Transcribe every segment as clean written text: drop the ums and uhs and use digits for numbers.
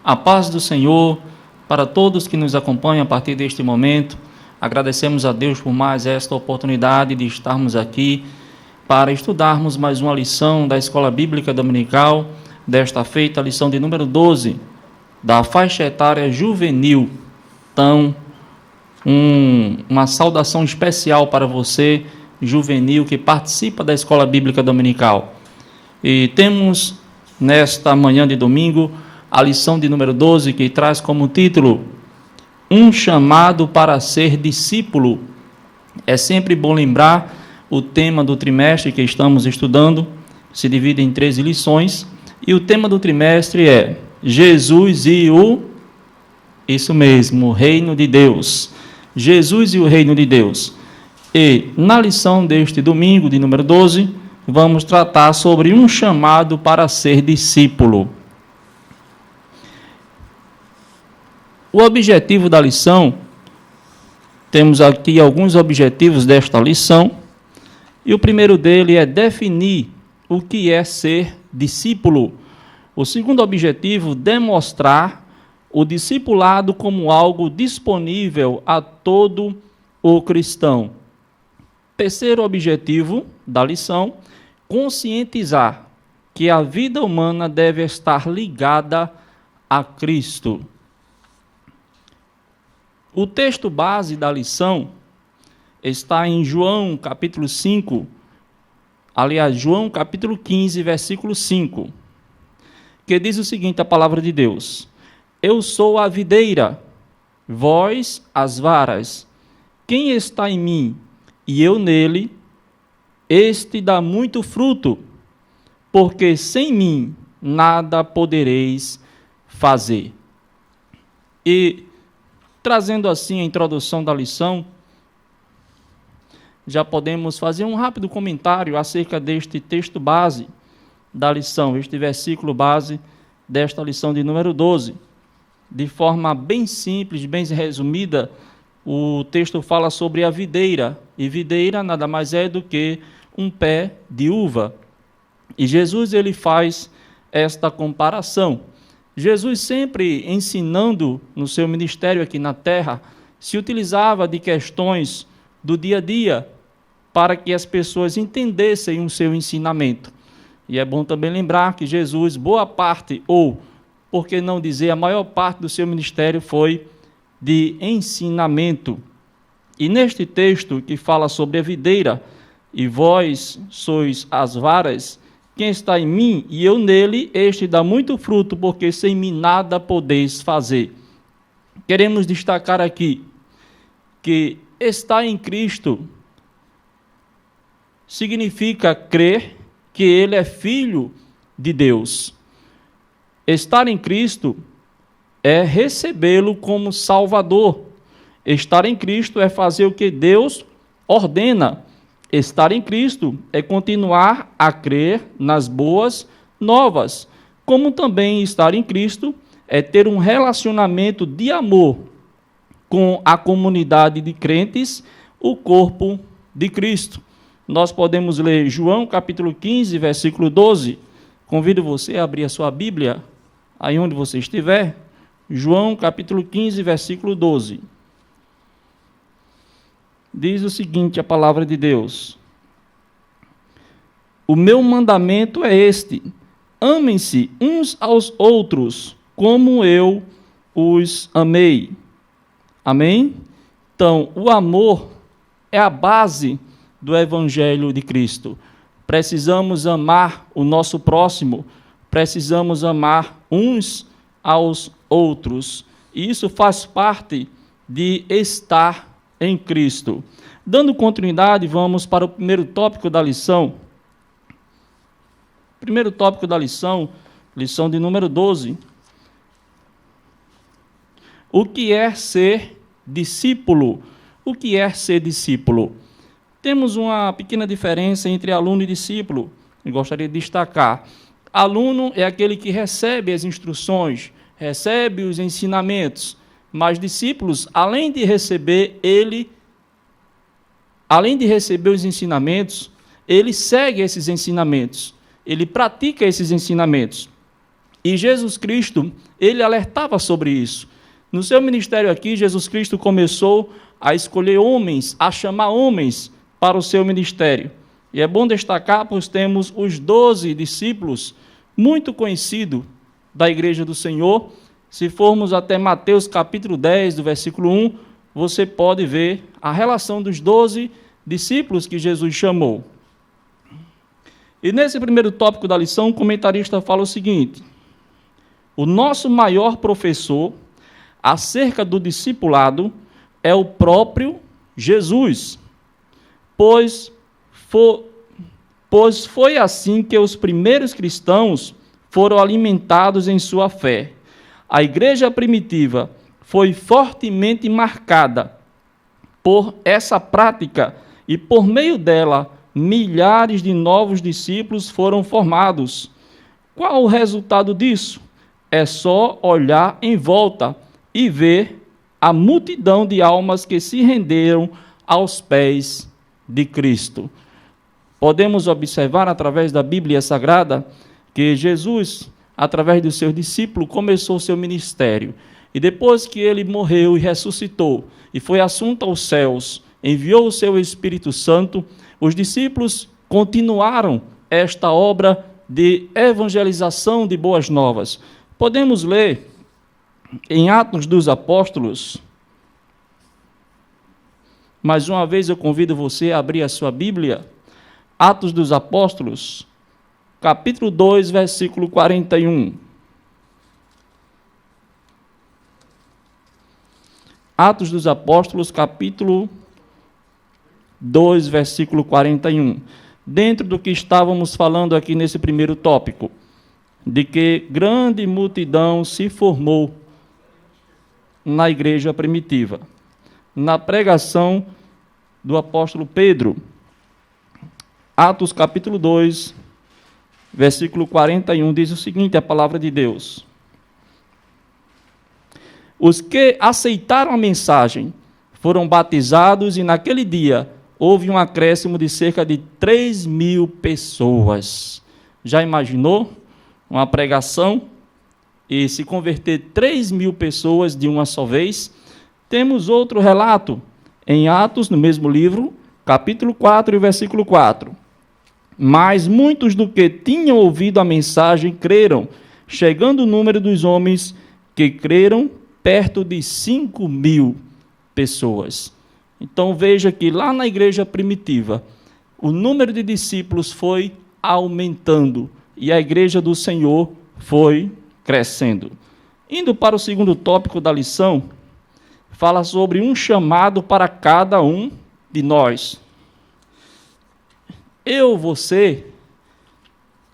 A paz do Senhor para todos que nos acompanham a partir deste momento. Agradecemos a Deus por mais esta oportunidade de estarmos aqui para estudarmos mais uma lição da Escola Bíblica Dominical, desta feita, a lição de número 12, da faixa etária juvenil. Então, uma saudação especial para você, juvenil, que participa da Escola Bíblica Dominical. E temos, nesta manhã de domingo, a lição de número 12, que traz como título, Um chamado para ser discípulo. É sempre bom lembrar o tema do trimestre que estamos estudando, se divide em 13 lições, e o tema do trimestre é Jesus e isso mesmo, o reino de Deus. Jesus e o reino de Deus. E na lição deste domingo, de número 12, vamos tratar sobre um chamado para ser discípulo. O objetivo da lição, temos aqui alguns objetivos desta lição, e o primeiro dele é definir o que é ser discípulo. O segundo objetivo, demonstrar o discipulado como algo disponível a todo o cristão. Terceiro objetivo da lição, conscientizar que a vida humana deve estar ligada a Cristo. O texto base da lição está em João capítulo 5, aliás, João capítulo 15, versículo 5, que diz o seguinte, a palavra de Deus: Eu sou a videira, vós as varas. Quem está em mim e eu nele, este dá muito fruto, porque sem mim nada podereis fazer. E trazendo assim a introdução da lição, já podemos fazer um rápido comentário acerca deste texto base da lição, este versículo base desta lição de número 12. De forma bem simples, bem resumida, o texto fala sobre a videira, e videira nada mais é do que um pé de uva. E Jesus ele faz esta comparação. Jesus sempre ensinando no seu ministério aqui na terra, se utilizava de questões do dia a dia para que as pessoas entendessem o seu ensinamento. E é bom também lembrar que Jesus, boa parte, ou por que não dizer a maior parte do seu ministério foi de ensinamento. E neste texto que fala sobre a videira, e vós sois as varas, quem está em mim e eu nele, este dá muito fruto, porque sem mim nada podeis fazer. Queremos destacar aqui que estar em Cristo significa crer que ele é filho de Deus. Estar em Cristo é recebê-lo como Salvador. Estar em Cristo é fazer o que Deus ordena. Estar em Cristo é continuar a crer nas boas novas, como também estar em Cristo é ter um relacionamento de amor com a comunidade de crentes, o corpo de Cristo. Nós podemos ler João capítulo 15, versículo 12. Convido você a abrir a sua Bíblia, aí onde você estiver. João capítulo 15, versículo 12. Diz o seguinte, a palavra de Deus: O meu mandamento é este, amem-se uns aos outros, como eu os amei. Amém? Então, o amor é a base do Evangelho de Cristo. Precisamos amar o nosso próximo, precisamos amar uns aos outros. E isso faz parte de estar em Cristo. Dando continuidade, vamos para o primeiro tópico da lição. Primeiro tópico da lição, lição de número 12. O que é ser discípulo? O que é ser discípulo? Temos uma pequena diferença entre aluno e discípulo. Eu gostaria de destacar. Aluno é aquele que recebe as instruções, recebe os ensinamentos. Mas discípulos, além de receber os ensinamentos, ele segue esses ensinamentos, ele pratica esses ensinamentos. E Jesus Cristo, ele alertava sobre isso. No seu ministério aqui, Jesus Cristo começou a escolher homens, a chamar homens para o seu ministério. E é bom destacar, pois temos os 12 discípulos, muito conhecidos da Igreja do Senhor. Se formos até Mateus capítulo 10, do versículo 1, você pode ver a relação dos 12 discípulos que Jesus chamou. E nesse primeiro tópico da lição, o comentarista fala o seguinte: o nosso maior professor acerca do discipulado é o próprio Jesus, pois foi assim que os primeiros cristãos foram alimentados em sua fé. A igreja primitiva foi fortemente marcada por essa prática e, por meio dela, milhares de novos discípulos foram formados. Qual o resultado disso? É só olhar em volta e ver a multidão de almas que se renderam aos pés de Cristo. Podemos observar através da Bíblia Sagrada que Jesus, através dos seus discípulos, começou o seu ministério. E depois que ele morreu e ressuscitou e foi assunto aos céus, enviou o seu Espírito Santo, os discípulos continuaram esta obra de evangelização de boas novas. Podemos ler em Atos dos Apóstolos. Mais uma vez eu convido você a abrir a sua Bíblia. Atos dos Apóstolos, capítulo 2, versículo 41. Atos dos Apóstolos, capítulo 2, versículo 41. Dentro do que estávamos falando aqui nesse primeiro tópico, de que grande multidão se formou na igreja primitiva, na pregação do apóstolo Pedro. Atos capítulo 2, versículo 41, diz o seguinte, a palavra de Deus: os que aceitaram a mensagem foram batizados e naquele dia houve um acréscimo de cerca de 3.000 pessoas. Já imaginou uma pregação e se converter 3.000 pessoas de uma só vez? Temos outro relato em Atos, no mesmo livro, capítulo 4 e versículo 4. Mas muitos do que tinham ouvido a mensagem creram, chegando o número dos homens que creram perto de 5.000 pessoas. Então veja que lá na igreja primitiva, o número de discípulos foi aumentando e a igreja do Senhor foi crescendo. Indo para o segundo tópico da lição, fala sobre um chamado para cada um de nós. Eu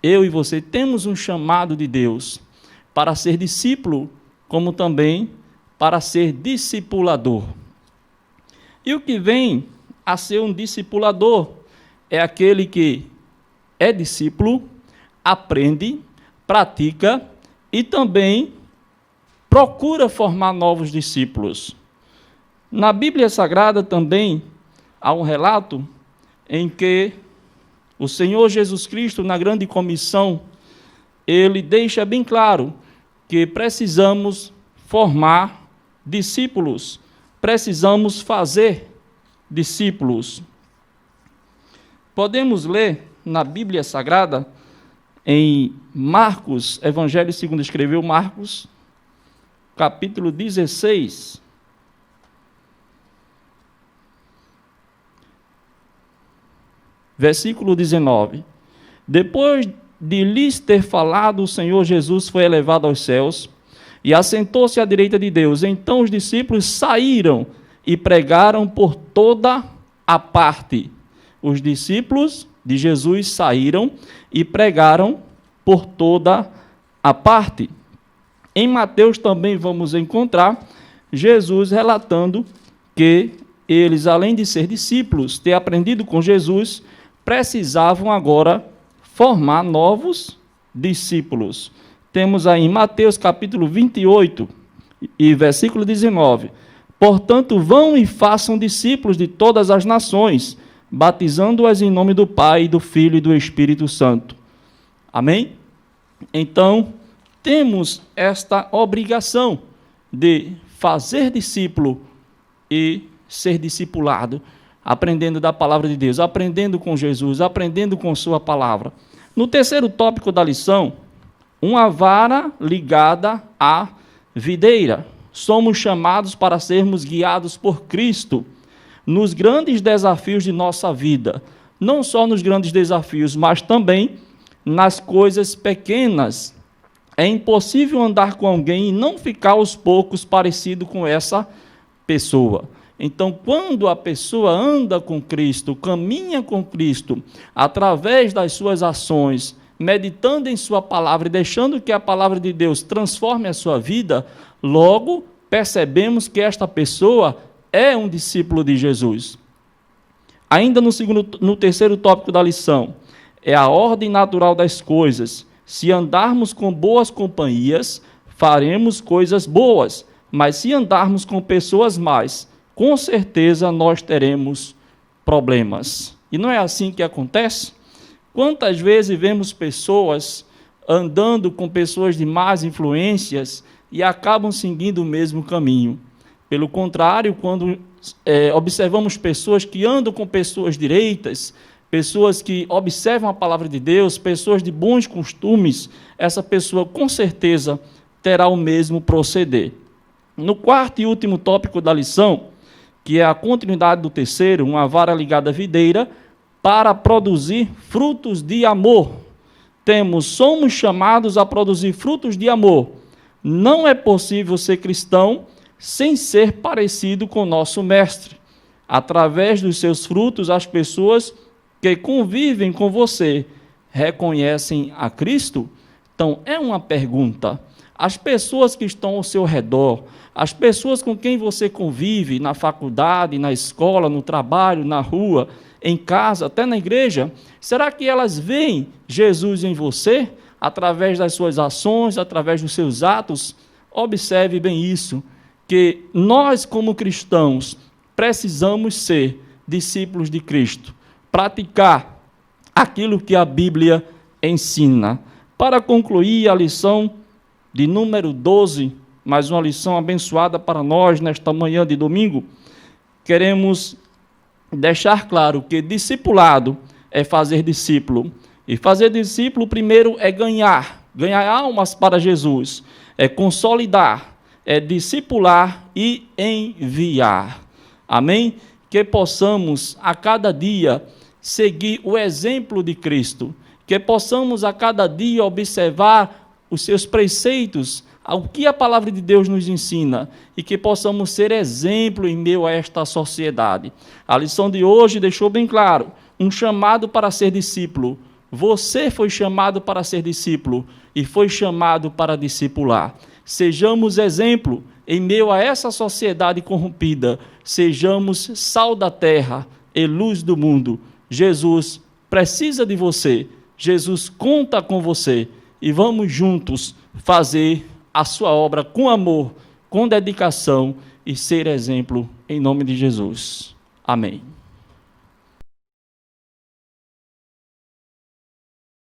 e você temos um chamado de Deus para ser discípulo, como também para ser discipulador. E o que vem a ser um discipulador é aquele que é discípulo, aprende, pratica e também procura formar novos discípulos. Na Bíblia Sagrada também há um relato em que o Senhor Jesus Cristo, na grande comissão, ele deixa bem claro que precisamos formar discípulos, precisamos fazer discípulos. Podemos ler na Bíblia Sagrada, em Marcos, Evangelho segundo escreveu Marcos, capítulo 16, versículo 19. Depois de lhes ter falado, o Senhor Jesus foi elevado aos céus e assentou-se à direita de Deus. Então os discípulos saíram e pregaram por toda a parte. Os discípulos de Jesus saíram e pregaram por toda a parte. Em Mateus também vamos encontrar Jesus relatando que eles, além de ser discípulos, ter aprendido com Jesus, precisavam agora formar novos discípulos. Temos aí em Mateus capítulo 28 e versículo 19. Portanto, vão e façam discípulos de todas as nações, batizando-as em nome do Pai, do Filho e do Espírito Santo. Amém? Então, temos esta obrigação de fazer discípulo e ser discipulado, aprendendo da palavra de Deus, aprendendo com Jesus, aprendendo com sua palavra. No terceiro tópico da lição, uma vara ligada à videira. Somos chamados para sermos guiados por Cristo nos grandes desafios de nossa vida. Não só nos grandes desafios, mas também nas coisas pequenas. É impossível andar com alguém e não ficar aos poucos parecido com essa pessoa. Então, quando a pessoa anda com Cristo, caminha com Cristo, através das suas ações, meditando em sua palavra e deixando que a palavra de Deus transforme a sua vida, logo percebemos que esta pessoa é um discípulo de Jesus. Ainda no terceiro tópico da lição, é a ordem natural das coisas. Se andarmos com boas companhias, faremos coisas boas, mas se andarmos com pessoas más, com certeza nós teremos problemas. E não é assim que acontece? Quantas vezes vemos pessoas andando com pessoas de más influências e acabam seguindo o mesmo caminho? Pelo contrário, quando observamos pessoas que andam com pessoas direitas, pessoas que observam a palavra de Deus, pessoas de bons costumes, essa pessoa com certeza terá o mesmo proceder. No quarto e último tópico da lição, que é a continuidade do terceiro, uma vara ligada à videira, para produzir frutos de amor. Somos chamados a produzir frutos de amor. Não é possível ser cristão sem ser parecido com o nosso Mestre. Através dos seus frutos, as pessoas que convivem com você reconhecem a Cristo? Então, é uma pergunta. As pessoas que estão ao seu redor, as pessoas com quem você convive na faculdade, na escola, no trabalho, na rua, em casa, até na igreja, será que elas veem Jesus em você? Através das suas ações, através dos seus atos? Observe bem isso, que nós, como cristãos, precisamos ser discípulos de Cristo, praticar aquilo que a Bíblia ensina. Para concluir a lição de número 12, mais uma lição abençoada para nós nesta manhã de domingo, queremos deixar claro que discipulado é fazer discípulo. E fazer discípulo, primeiro, é ganhar almas para Jesus, é consolidar, é discipular e enviar. Amém? Que possamos a cada dia seguir o exemplo de Cristo, que possamos a cada dia observar os seus preceitos, o que a palavra de Deus nos ensina, e que possamos ser exemplo em meio a esta sociedade. A lição de hoje deixou bem claro, um chamado para ser discípulo. Você foi chamado para ser discípulo e foi chamado para discipular. Sejamos exemplo em meio a essa sociedade corrompida. Sejamos sal da terra e luz do mundo. Jesus precisa de você. Jesus conta com você. E vamos juntos fazer a sua obra com amor, com dedicação e ser exemplo em nome de Jesus. Amém.